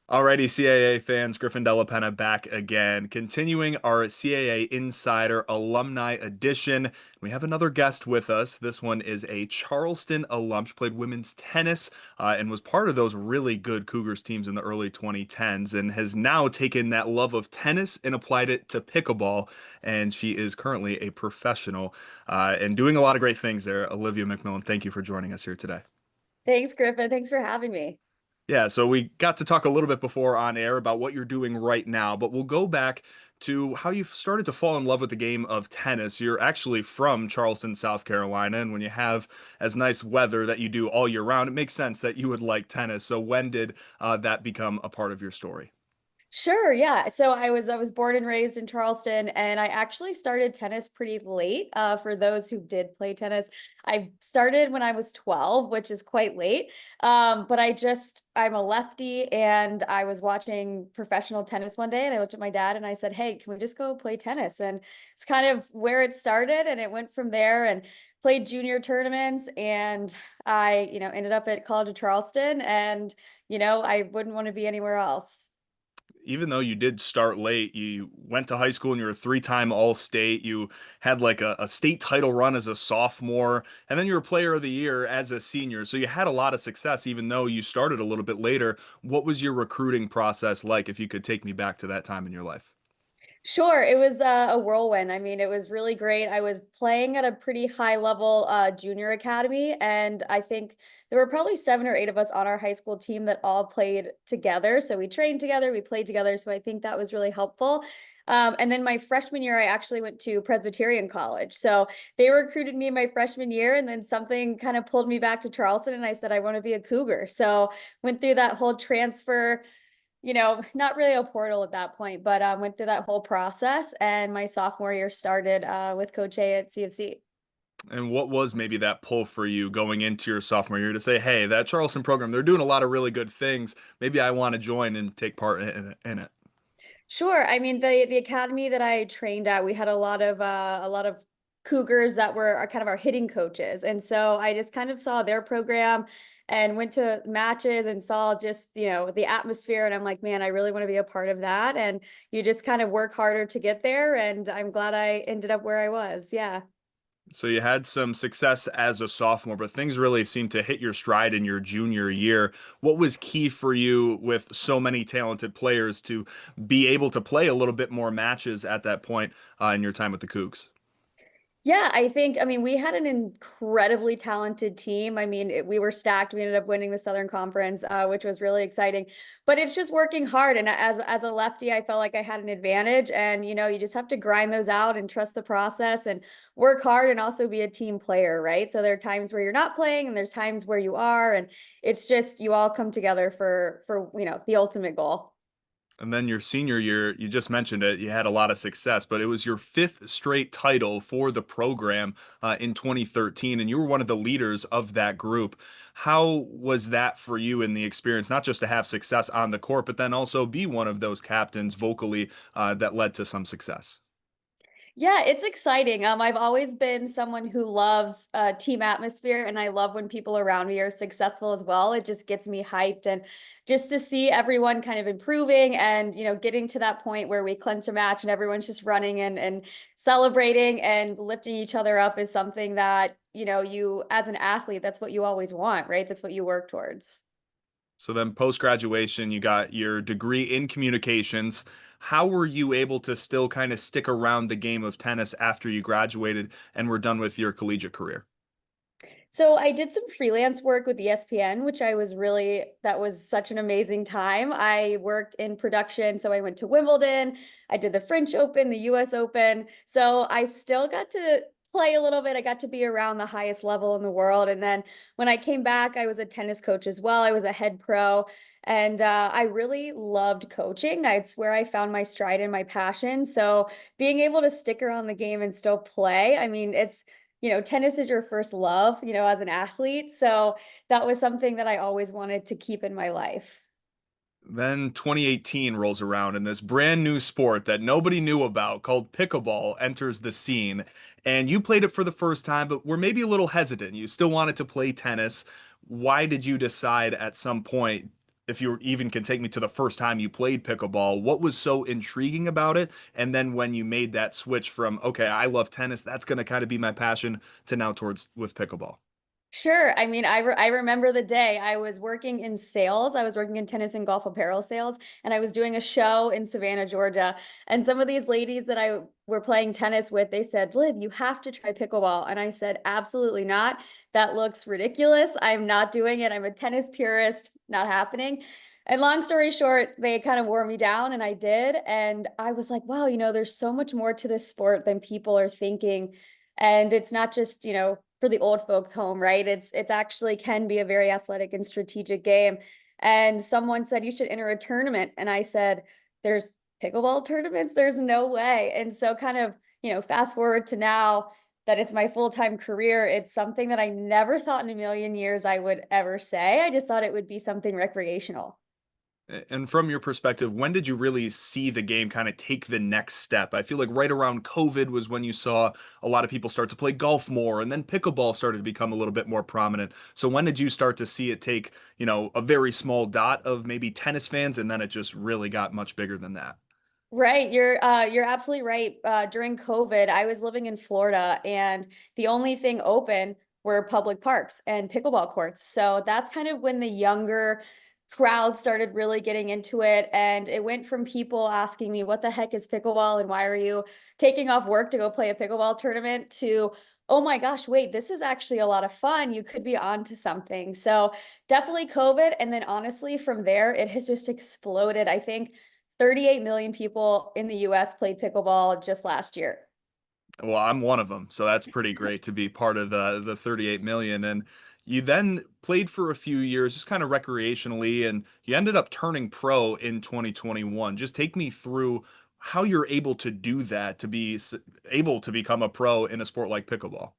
Alrighty, CAA fans, Griffin Della Penna back again, continuing our CAA Insider Alumni Edition. We have another guest with us. This one is a Charleston alum. She played women's tennis and was part of those really good Cougars teams in the early 2010s and has now taken that love of tennis and applied it to pickleball. And she is currently a professional and doing a lot of great things there. Olivia McMillan, thank you for joining us here today. Thanks, Griffin. Thanks for having me. Yeah, so we got to talk a little bit before on air about what you're doing right now, but we'll go back to how you started to fall in love with the game of tennis. You're actually from Charleston, South Carolina, and when you have as nice weather that you do all year round, it makes sense that you would like tennis. So when did that become a part of your story? Sure, yeah. So I was born and raised in Charleston, and I actually started tennis pretty late. For those who did play tennis, I started when I was 12, which is quite late. But I'm a lefty, and I was watching professional tennis one day, and I looked at my dad and I said, "Hey, can we just go play tennis?" And it's kind of where it started, and it went from there. And played junior tournaments, and I, ended up at College of Charleston, and I wouldn't want to be anywhere else. Even though you did start late, you went to high school and you were a three-time All-State. You had like a state title run as a sophomore, and then you were Player of the Year as a senior. So you had a lot of success, even though you started a little bit later. What was your recruiting process like, if you could take me back to that time in your life? Sure, it was a whirlwind. I mean, it was really great. I was playing at a pretty high level junior academy, and I think there were probably 7 or 8 of us on our high school team that all played together. So we trained together, we played together. So I think that was really helpful. And then my freshman year, I actually went to Presbyterian College. So they recruited me in my freshman year, and then something kind of pulled me back to Charleston, and I said, I want to be a Cougar. So went through that whole transfer, not really a portal at that point, but went through that whole process. And my sophomore year started with Coach A at CFC. And what was maybe that pull for you going into your sophomore year to say, hey, that Charleston program, they're doing a lot of really good things. Maybe I want to join and take part in it. Sure. I mean, the academy that I trained at, we had a lot of Cougars that were kind of our hitting coaches. And so I just kind of saw their program and went to matches and saw just, the atmosphere. And I'm like, man, I really want to be a part of that. And you just kind of work harder to get there. And I'm glad I ended up where I was. Yeah. So you had some success as a sophomore, but things really seemed to hit your stride in your junior year. What was key for you with so many talented players to be able to play a little bit more matches at that point in your time with the Cougs? Yeah, I mean, we had an incredibly talented team. I mean, we were stacked. We ended up winning the Southern Conference, which was really exciting. But it's just working hard. And as a lefty, I felt like I had an advantage. And you just have to grind those out and trust the process and work hard and also be a team player, right? So there are times where you're not playing, and there's times where you are, and it's just you all come together for the ultimate goal. And then your senior year, you just mentioned it, you had a lot of success, but it was your fifth straight title for the program in 2013, and you were one of the leaders of that group. How was that for you in the experience, not just to have success on the court, but then also be one of those captains vocally that led to some success? Yeah, it's exciting. I've always been someone who loves team atmosphere, and I love when people around me are successful as well. It just gets me hyped, and just to see everyone kind of improving and getting to that point where we clinch a match and everyone's just running and celebrating and lifting each other up is something that you as an athlete, that's what you always want, right? That's what you work towards. So then post graduation, you got your degree in communications. How were you able to still kind of stick around the game of tennis after you graduated and were done with your collegiate career? So I did some freelance work with ESPN, which that was such an amazing time. I worked in production. So I went to Wimbledon, I did the French Open, the US Open. So I still got to play a little bit. I got to be around the highest level in the world. And then when I came back, I was a tennis coach as well. I was a head pro, and I really loved coaching. That's where I found my stride and my passion. So being able to stick around the game and still play, I mean, tennis is your first love, as an athlete. So that was something that I always wanted to keep in my life. Then 2018 rolls around and this brand new sport that nobody knew about called pickleball enters the scene. And you played it for the first time, but were maybe a little hesitant. You still wanted to play tennis. Why did you decide at some point if you even can take me to the first time you played pickleball, what was so intriguing about it? And then when you made that switch from, okay, I love tennis, that's going to kind of be my passion, to now towards with pickleball. Sure. I mean, I remember the day I was working in sales. I was working in tennis and golf apparel sales, and I was doing a show in Savannah, Georgia. And some of these ladies that I were playing tennis with, they said, "Liv, you have to try pickleball." And I said, "Absolutely not. That looks ridiculous. I'm not doing it. I'm a tennis purist. Not happening." And long story short, they kind of wore me down, and I did. And I was like, wow, there's so much more to this sport than people are thinking. And it's not just, for the old folks home, right? It's actually can be a very athletic and strategic game. And someone said you should enter a tournament. And I said, there's pickleball tournaments? There's no way. And so kind of, fast forward to now that it's my full-time career, it's something that I never thought in a million years I would ever say. I just thought it would be something recreational. And from your perspective, when did you really see the game kind of take the next step? I feel like right around COVID was when you saw a lot of people start to play golf more, and then pickleball started to become a little bit more prominent. So when did you start to see it take, a very small dot of maybe tennis fans, and then it just really got much bigger than that? Right, you're absolutely right. During COVID, I was living in Florida, and the only thing open were public parks and pickleball courts. So that's kind of when the younger crowd started really getting into it, and it went from people asking me, "What the heck is pickleball, and why are you taking off work to go play a pickleball tournament?" to, "Oh my gosh, wait, this is actually a lot of fun. You could be onto something." So definitely COVID, and then honestly, from there, it has just exploded. I think 38 million people in the US played pickleball just last year. Well, I'm one of them, so that's pretty great to be part of the 38 million. And you then played for a few years, just kind of recreationally, and you ended up turning pro in 2021. Just take me through how you're able to do that, to be able to become a pro in a sport like pickleball.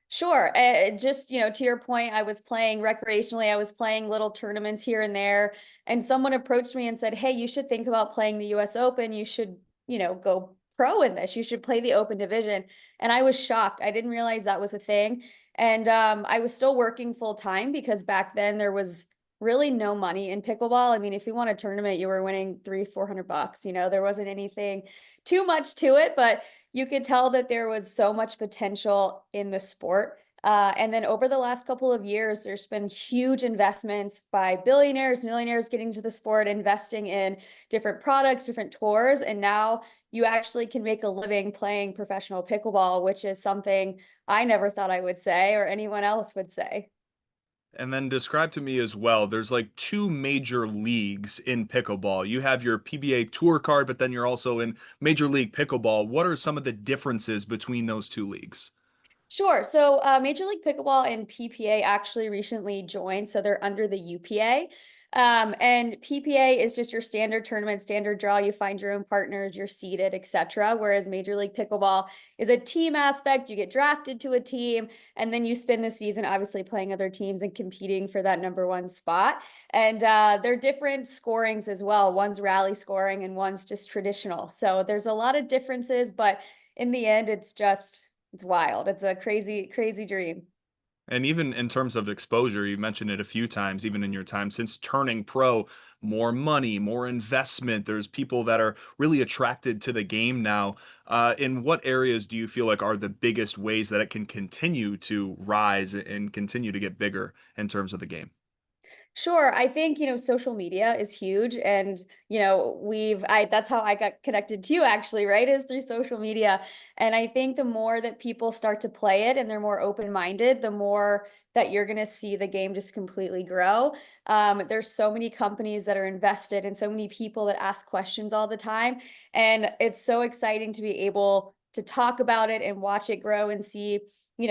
Sure. Just, to your point, I was playing recreationally. I was playing little tournaments here and there. And someone approached me and said, "Hey, you should think about playing the US Open. You should, go pro in this. You should play the open division." And I was shocked. I didn't realize that was a thing. And I was still working full time because back then there was really no money in pickleball. I mean, if you won a tournament, you were winning 300, 400 bucks. There wasn't anything too much to it, but you could tell that there was so much potential in the sport. And then over the last couple of years, there's been huge investments by billionaires, millionaires getting to the sport, investing in different products, different tours. And now you actually can make a living playing professional pickleball, which is something I never thought I would say or anyone else would say. And then describe to me as well, there's like two major leagues in pickleball. You have your PBA tour card, but then you're also in Major League Pickleball. What are some of the differences between those two leagues? Sure. So Major League Pickleball and PPA actually recently joined, so they're under the UPA. And PPA is just your standard tournament, standard draw. You find your own partners, you're seeded, etc. Whereas Major League Pickleball is a team aspect. You get drafted to a team, and then you spend the season obviously playing other teams and competing for that number one spot. And they're different scorings as well. One's rally scoring, and one's just traditional. So there's a lot of differences, but in the end, it's wild. It's a crazy, crazy dream. And even in terms of exposure, you mentioned it a few times, even in your time since turning pro, more money, more investment. There's people that are really attracted to the game now. In what areas do you feel like are the biggest ways that it can continue to rise and continue to get bigger in terms of the game? Sure. I think, social media is huge. And, that's how I got connected to you actually, right? Is through social media. And I think the more that people start to play it and they're more open-minded, the more that you're going to see the game just completely grow. There's so many companies that are invested and so many people that ask questions all the time. And it's so exciting to be able to talk about it and watch it grow and see,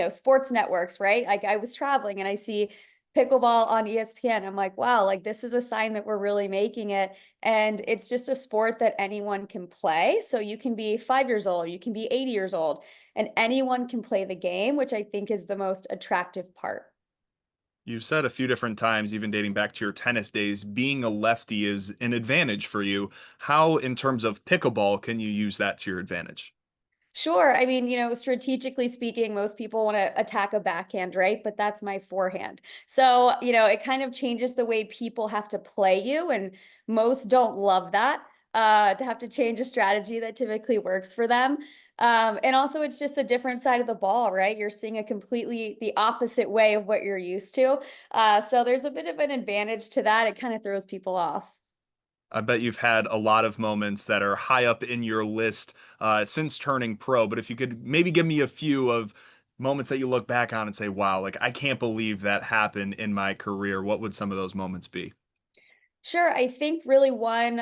sports networks, right? Like I was traveling and I see pickleball on ESPN. I'm like, wow, like this is a sign that we're really making it. And it's just a sport that anyone can play. So you can be 5 years old, you can be 80 years old, and anyone can play the game, which I think is the most attractive part. You've said a few different times, even dating back to your tennis days, being a lefty is an advantage for you. How, in terms of pickleball, can you use that to your advantage? Sure. I mean, strategically speaking, most people want to attack a backhand, right? But that's my forehand. So, it kind of changes the way people have to play you. And most don't love that, to have to change a strategy that typically works for them. And also, it's just a different side of the ball, right? You're seeing a completely the opposite way of what you're used to. So, there's a bit of an advantage to that. It kind of throws people off. I bet you've had a lot of moments that are high up in your list since turning pro. But if you could maybe give me a few of moments that you look back on and say, wow, like I can't believe that happened in my career, what would some of those moments be? Sure. I think really one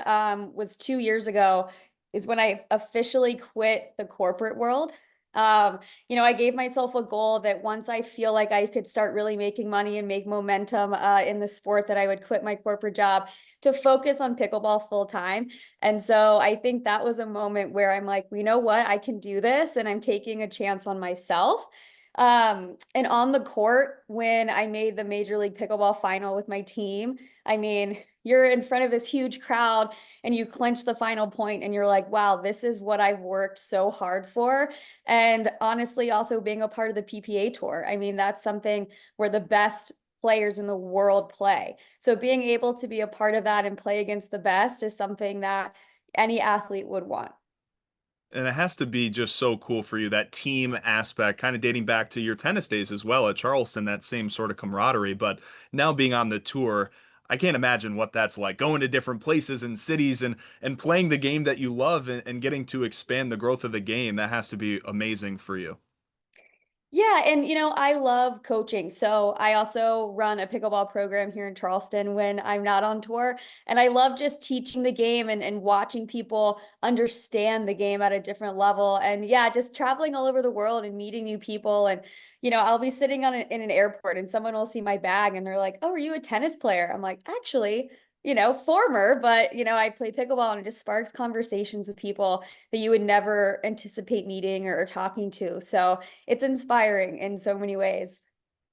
was 2 years ago is when I officially quit the corporate world. I gave myself a goal that once I feel like I could start really making money and make momentum in the sport, that I would quit my corporate job to focus on pickleball full time. And so I think that was a moment where I'm like, you know what, I can do this, and I'm taking a chance on myself. And on the court, when I made the Major League Pickleball final with my team, I mean, you're in front of this huge crowd and you clinch the final point and you're like, wow, this is what I've worked so hard for. And honestly, also being a part of the PPA tour, I mean, that's something where the best players in the world play. So being able to be a part of that and play against the best is something that any athlete would want. And it has to be just so cool for you, that team aspect, kind of dating back to your tennis days as well at Charleston, that same sort of camaraderie. But now being on the tour, I can't imagine what that's like, going to different places and cities and playing the game that you love and getting to expand the growth of the game. That has to be amazing for you. Yeah, and I love coaching. So I also run a pickleball program here in Charleston when I'm not on tour. And I love just teaching the game and watching people understand the game at a different level. And yeah, just traveling all over the world and meeting new people. And, I'll be sitting in an airport and someone will see my bag and they're like, "Oh, are you a tennis player?" I'm like, "Actually, former, but I play pickleball," and it just sparks conversations with people that you would never anticipate meeting or talking to. So it's inspiring in so many ways.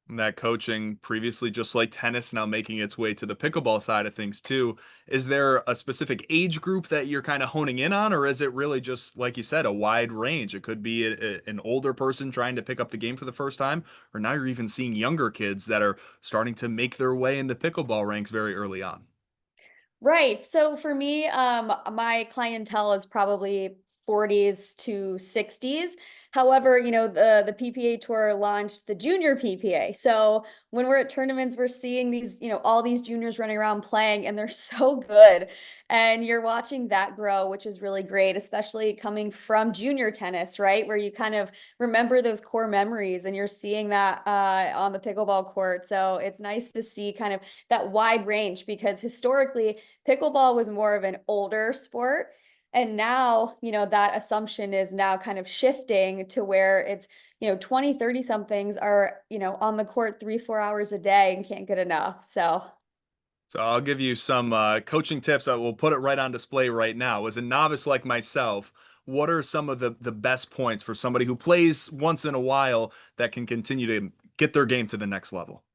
And that coaching previously, just like tennis, now making its way to the pickleball side of things too. Is there a specific age group that you're kind of honing in on, or is it really just, like you said, a wide range? It could be an older person trying to pick up the game for the first time, or now you're even seeing younger kids that are starting to make their way in the pickleball ranks very early on. Right. So for me, my clientele is probably 40s to 60s. However, the PPA tour launched the junior PPA. So when we're at tournaments, we're seeing these, all these juniors running around playing, and they're so good. And you're watching that grow, which is really great, especially coming from junior tennis, right? Where you kind of remember those core memories, and you're seeing that on the pickleball court. So it's nice to see kind of that wide range, because historically, pickleball was more of an older sport. And now, that assumption is now kind of shifting to where it's, 20, 30 somethings are, on the court 3, 4 hours a day and can't get enough. So So I'll give you some coaching tips. I will put it right on display right now. As a novice like myself, what are some of the best points for somebody who plays once in a while that can continue to get their game to the next level?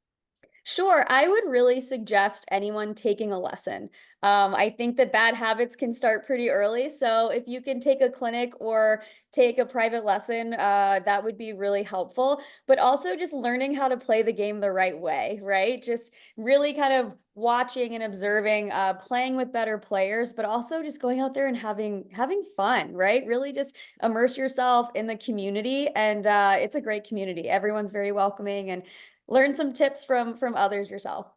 sure, I would really suggest anyone taking a lesson. I think that bad habits can start pretty early. So if you can take a clinic or take a private lesson, that would be really helpful. But also just learning how to play the game the right way, right? Just really kind of watching and observing, playing with better players, but also just going out there and having fun, right? Really just immerse yourself in the community, and it's a great community. Everyone's very welcoming, and learn some tips from others yourself.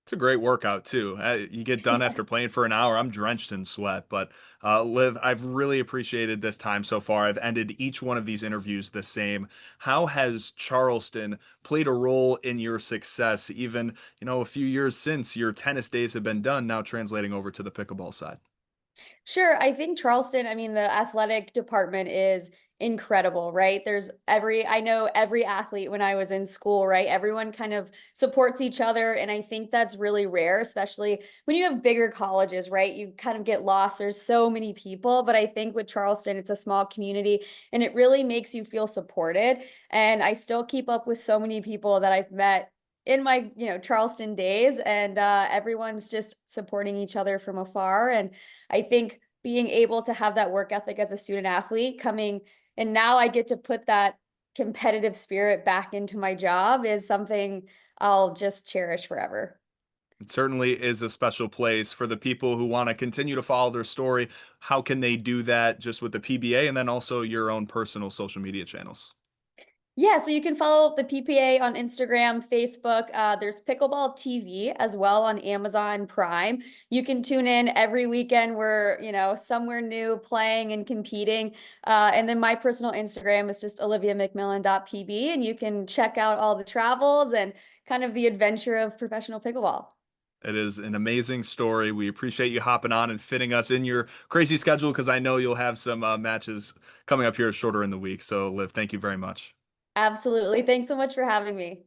It's a great workout too. You get done after playing for an hour. I'm drenched in sweat, but Liv, I've really appreciated this time so far. I've ended each one of these interviews the same. How has Charleston played a role in your success, even, a few years since your tennis days have been done, now translating over to the pickleball side? Sure. I think Charleston, I mean, the athletic department is incredible, right? I know every athlete when I was in school, right? Everyone kind of supports each other. And I think that's really rare, especially when you have bigger colleges, right? You kind of get lost. There's so many people. But I think with Charleston, it's a small community and it really makes you feel supported. And I still keep up with so many people that I've met in my Charleston days, and everyone's just supporting each other from afar. And I think being able to have that work ethic as a student athlete coming And now I get to put that competitive spirit back into my job is something I'll just cherish forever. It certainly is a special place for the people who want to continue to follow their story. How can they do that just with the PBA and then also your own personal social media channels? Yeah, so you can follow the PPA on Instagram, Facebook. There's Pickleball TV as well on Amazon Prime. You can tune in every weekend. We're, somewhere new playing and competing. And then my personal Instagram is just oliviamcmillan.pb, and you can check out all the travels and kind of the adventure of professional pickleball. It is an amazing story. We appreciate you hopping on and fitting us in your crazy schedule because I know you'll have some matches coming up here shorter in the week. So, Liv, thank you very much. Absolutely. Thanks so much for having me.